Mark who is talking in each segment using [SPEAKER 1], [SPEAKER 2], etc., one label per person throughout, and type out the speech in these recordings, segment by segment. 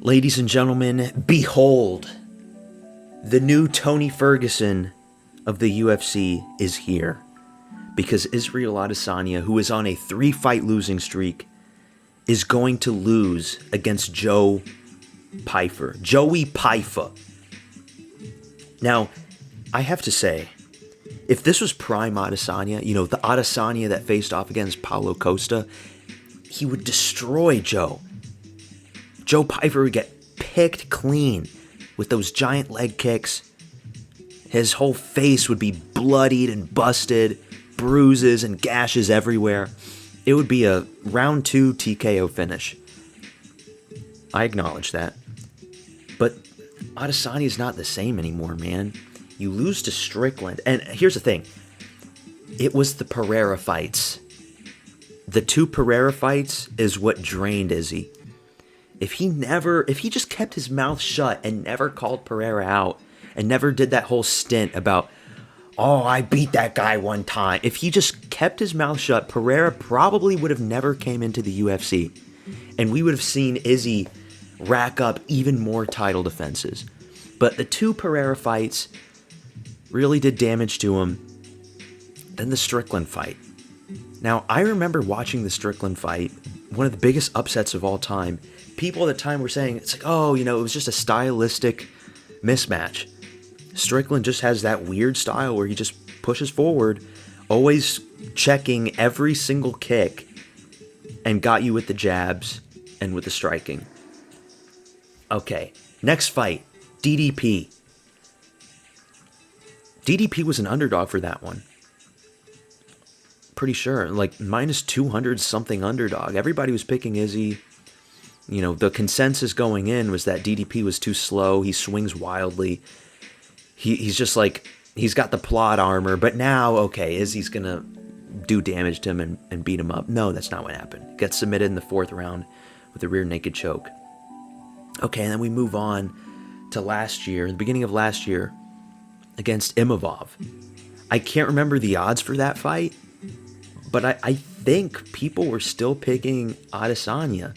[SPEAKER 1] Ladies and gentlemen, behold, the new Tony Ferguson of the UFC is here. Because Israel Adesanya, who is on a 3-fight losing streak, is going to lose against Joe Pyfer. Joey Pyfer. Now, I have to say, if this was prime Adesanya, you know, the Adesanya that faced off against Paulo Costa, he would destroy Joe. Joe Pyfer would get picked clean with those giant leg kicks. His whole face would be bloodied and busted, bruises and gashes everywhere. It would be a round 2 TKO finish. I acknowledge that. But Adesanya is not the same anymore, man. You lose to Strickland. And here's the thing. It was the Pereira fights. The 2 Pereira fights is what drained Izzy. If he just kept his mouth shut and never called Pereira out and never did that whole stint about, oh, I beat that guy one time. If he just kept his mouth shut, Pereira probably would have never came into the UFC. And we would have seen Izzy rack up even more title defenses. But the 2 Pereira fights really did damage to him. Then the Strickland fight. Now, I remember watching the Strickland fight, one of the biggest upsets of all time. People at the time were saying, it's like, oh, you know, it was just a stylistic mismatch. Strickland just has that weird style where he just pushes forward, always checking every single kick, and got you with the jabs and with the striking. Okay, next fight, DDP. DDP was an underdog for that one. Pretty sure, like minus 200 something underdog. Everybody was picking Izzy. You know, the consensus going in was that DDP was too slow. He swings wildly. He's just like, he's got the plot armor. But now, okay, Izzy's going to do damage to him and beat him up. No, that's not what happened. Gets submitted in the 4th round with a rear naked choke. Okay, and then we move on to last year, the beginning of last year, against Imavov. I can't remember the odds for that fight, but I think people were still picking Adesanya.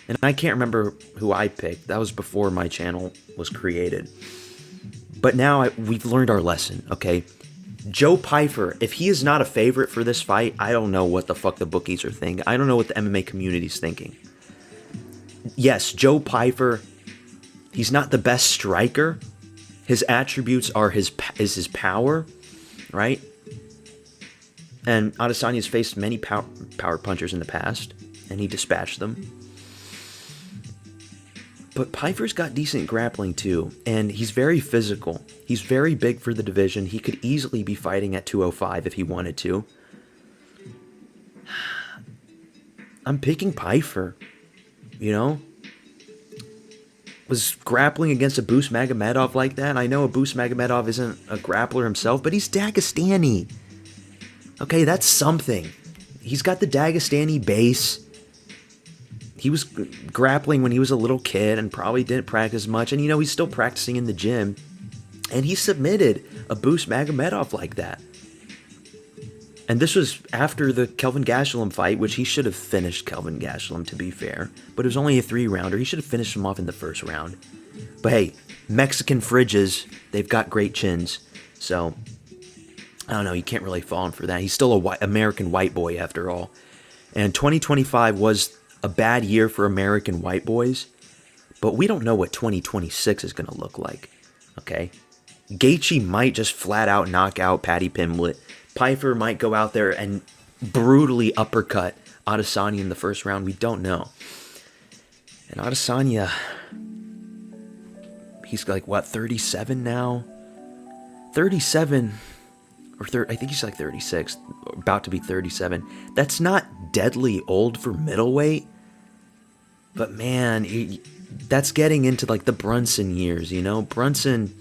[SPEAKER 1] And I can't remember who I picked. That was before my channel was created. But now we've learned our lesson, okay? Joe Pyfer, if he is not a favorite for this fight, I don't know what the fuck the bookies are thinking. I don't know what the MMA community is thinking. Yes, Joe Pyfer, he's not the best striker. His attributes are his power, right? And Adesanya's faced many power punchers in the past, and he dispatched them. But Pyfer's got decent grappling too, and he's very physical. He's very big for the division. He could easily be fighting at 205 if he wanted to. I'm picking Pyfer, you know? Was grappling against Abus Magomedov like that? I know Abus Magomedov isn't a grappler himself, but he's Dagestani. Okay, that's something. He's got the Dagestani base. He was grappling when he was a little kid and probably didn't practice much. And, you know, he's still practicing in the gym. And he submitted Abus Magomedov like that. And this was after the Kelvin Gastelum fight, which he should have finished Kelvin Gastelum, to be fair. But it was only a 3-rounder. He should have finished him off in the 1st round. But hey, Mexican fridges, they've got great chins. So, I don't know, you can't really fault him for that. He's still a American white boy after all. And 2025 was a bad year for American white boys. But we don't know what 2026 is going to look like. Okay? Gaethje might just flat out knock out Paddy Pimblett. Pyfer might go out there and brutally uppercut Adesanya in the 1st round. We don't know. And Adesanya, he's like, what, 37 now? 37, or I think he's like 36, about to be 37. That's not deadly old for middleweight. But man, that's getting into like the Brunson years, you know? Brunson,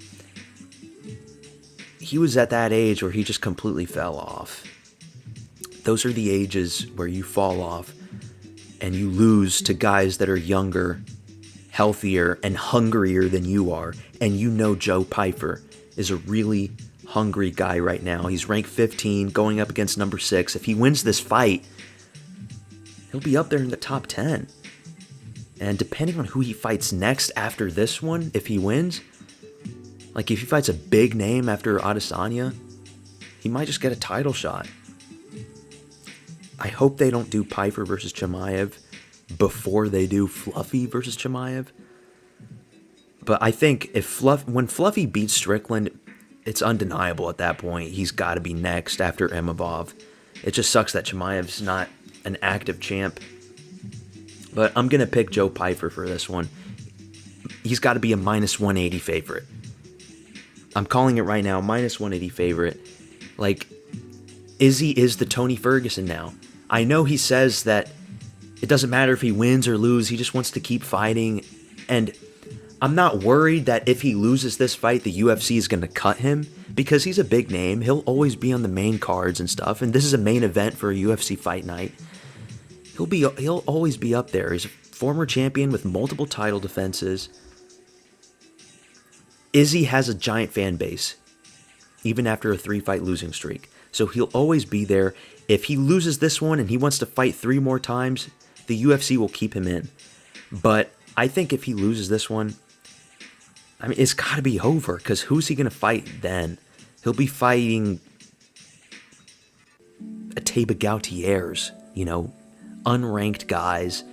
[SPEAKER 1] he was at that age where he just completely fell off. Those are the ages where you fall off and you lose to guys that are younger, healthier, and hungrier than you are. And you know Joe Pyfer is a really hungry guy right now. He's ranked 15, going up against number 6. If he wins this fight, he'll be up there in the top 10. And depending on who he fights next after this one, if he wins, like if he fights a big name after Adesanya, he might just get a title shot. I hope they don't do Pyfer versus Chimaev before they do Fluffy versus Chimaev. But I think when Fluffy beats Strickland, it's undeniable at that point. He's got to be next after Imavov. It just sucks that Chimaev's not an active champ. But I'm going to pick Joe Pyfer for this one. He's got to be a minus 180 favorite. I'm calling it right now, minus 180 favorite. Like, Izzy is the Tony Ferguson now. I know he says that it doesn't matter if he wins or loses, he just wants to keep fighting. And I'm not worried that if he loses this fight, the UFC is going to cut him, because he's a big name. He'll always be on the main cards and stuff, and this is a main event for a UFC fight night. He'll always be up there. He's a former champion with multiple title defenses. Izzy has a giant fan base, even after a 3-fight losing streak. So he'll always be there. If he loses this one and he wants to fight 3 more times, the UFC will keep him in. But I think if he loses this one, I mean, it's got to be over, because who's he going to fight then? He'll be fighting Taba Gauthiers, unranked guys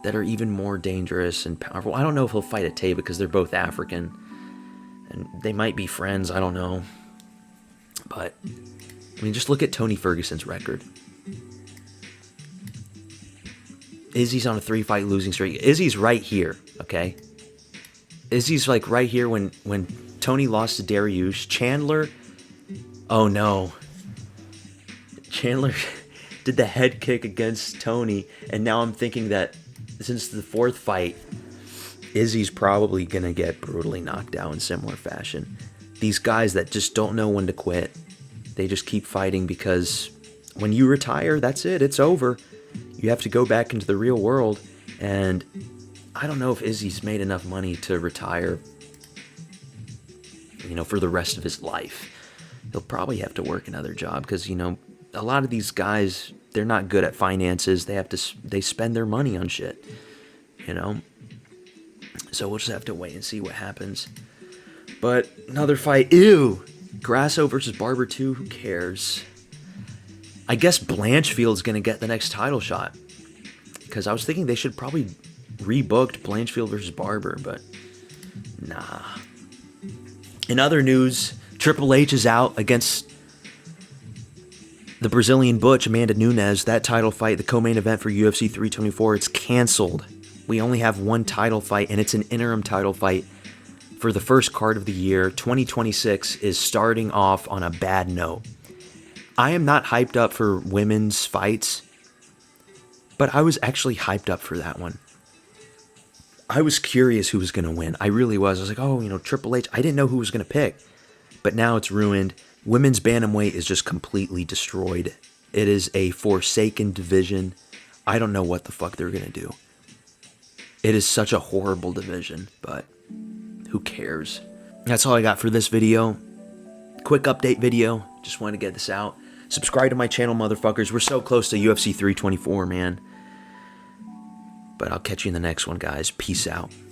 [SPEAKER 1] that are even more dangerous and powerful. I don't know if he'll fight Taba because they're both African, and they might be friends, I don't know. But, I mean, just look at Tony Ferguson's record. Izzy's on a 3-fight losing streak. Izzy's right here, okay? Izzy's like right here when Tony lost to Dariush. Chandler, oh no. Chandler did the head kick against Tony, and now I'm thinking that since the 4th fight, Izzy's probably going to get brutally knocked out in similar fashion. These guys that just don't know when to quit, they just keep fighting, because when you retire, that's it. It's over. You have to go back into the real world, and I don't know if Izzy's made enough money to retire, for the rest of his life. He'll probably have to work another job, because, a lot of these guys, they're not good at finances. They spend their money on shit, So we'll just have to wait and see what happens. But another fight, ew! Grasso versus Barber 2, who cares? I guess Blanchfield's going to get the next title shot, because I was thinking they should probably rebooked Blanchfield versus Barber, but nah. In other news, Triple H is out against the Brazilian Butch, Amanda Nunes. That title fight, the co-main event for UFC 324, it's canceled. We only have one title fight, and it's an interim title fight for the first card of the year. 2026 is starting off on a bad note. I am not hyped up for women's fights, but I was actually hyped up for that one. I was curious who was going to win. I really was. I was like, oh, Triple H. I didn't know who was going to pick. But now it's ruined. Women's bantamweight is just completely destroyed. It is a forsaken division. I don't know what the fuck they're going to do. It is such a horrible division, but who cares? That's all I got for this video. Quick update video. Just wanted to get this out. Subscribe to my channel, motherfuckers. We're so close to UFC 324, man. But I'll catch you in the next one, guys. Peace out.